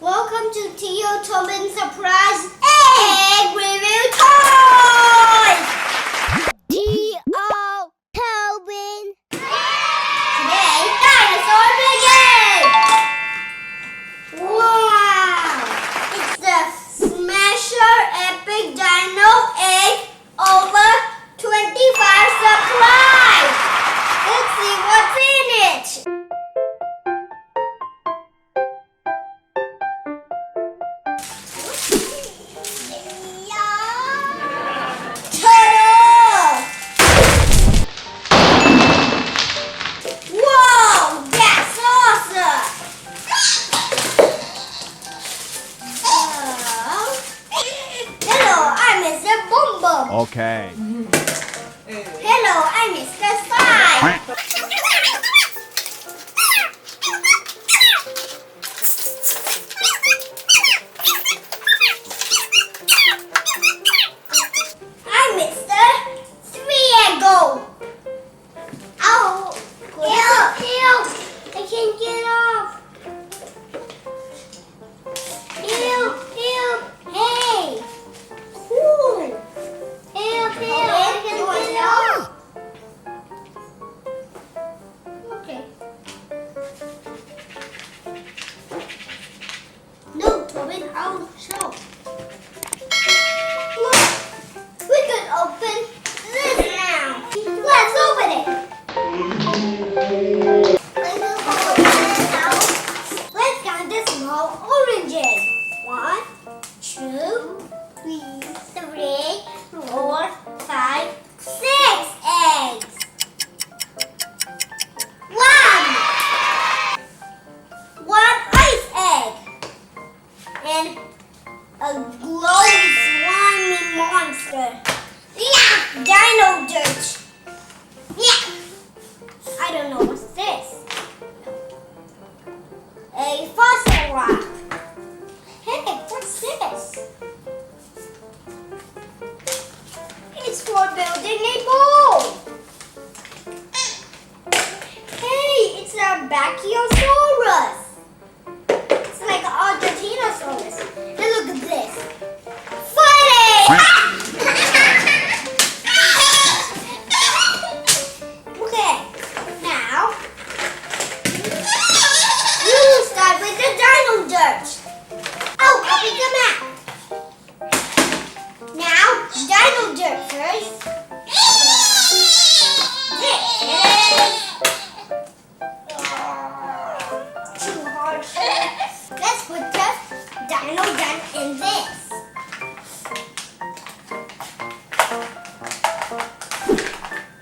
Welcome to TheoThobin Surprise Egg Review Toy! TheoThobin! Today, dinosaur begin! Wow! It's the Smash-O Epic Dino Egg Over 25 Surprise! Let's see what's in it! Okay. Hello, I'm Mr. Slime. I'm Mr. Theo. Oh, help! I can't get off. Help! Hey! Cool. Help! Okay. No, Thobin, I'll show. Look, we could open this now. Let's open it. Let's count the small oranges. 1, 2, 3, 4, 5, 6 eggs. 1 ice egg. And a glowing slimy monster. Yeah, Dino Dirt. Yeah. I don't know what's this. A fossil rock. Hey, what's this? It's for building a bowl. Hey, it's a Brachiosaurus. It's like all the dinosaurs. And look at this. Fighting! Okay, now you start with the Dino Dirt. Oh, copy the map. Now, Dino Dirt first. This is too hard. Let's put the Dino Dirt in this.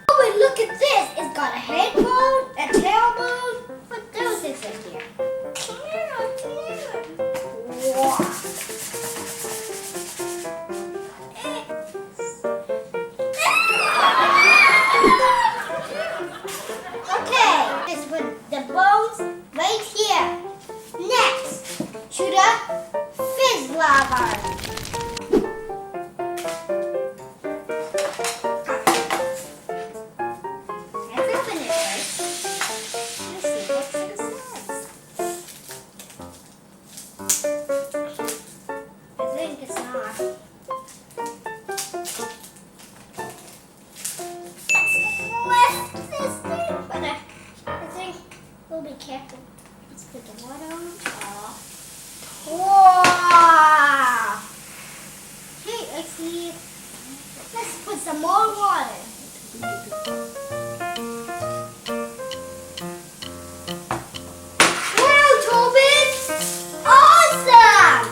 Oh, and look at this. It's got a head bone, a tailbone. What else is in here? Wow. Okay, let's put the bones right here. Next, to the Fizzy Lava. Let's open it first. Let's see what's inside. I think it's not. Let's this thing, but I think we'll be careful. Let's put the water on top. Wow! Hey, I see. Let's put some more water. Wow, Thobin! Awesome!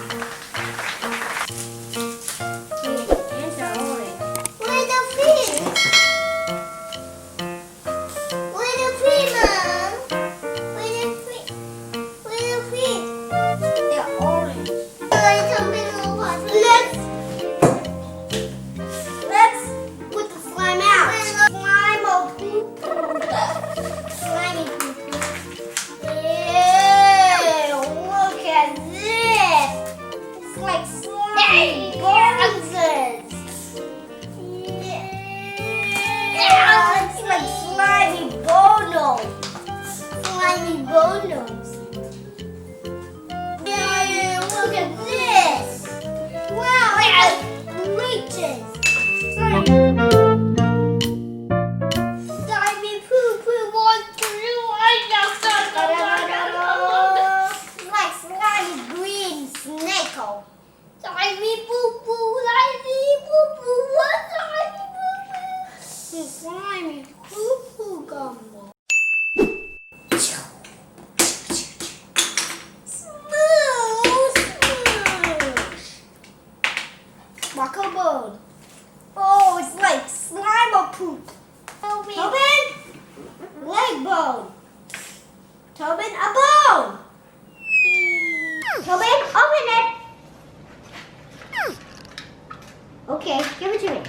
Where's the orange? Where's the fish? Where's the fish, Mom? Where's the fish? Where's the fish? They're orange. Let's put the slime out. Slime or poop. Slimy poop. Ew, look at this. It's like slimy boxes. It's like slimy bonos. Slimy bonos. Slimy boo boo, slimy boo boo, what slimy boo boo? It's slimy boo boo gumbo. Smoosh, smoosh. Breakable. Oh, it's like slime or poop. Thobin, leg bone. Thobin, a bone. Thobin, open it. Okay, give it to me.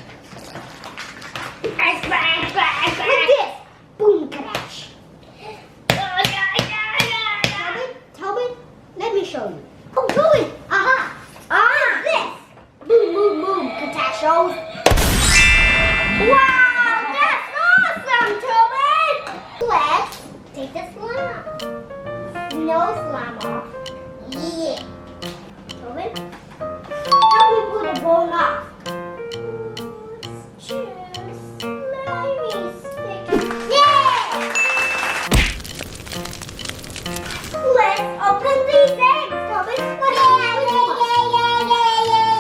Look at this. Boom, crash. Thobin, let me show you. Oh, Thobin, aha. This. Boom, boom, boom, catastrophe. Wow, that's awesome, Thobin. Let's take the slime. No slime off. Yeah. Thobin, help me put the bone off. Let's open these eggs, Thobin.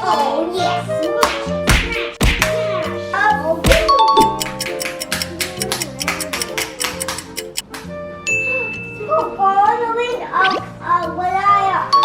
Oh, yes. Oh, Thobin, wala.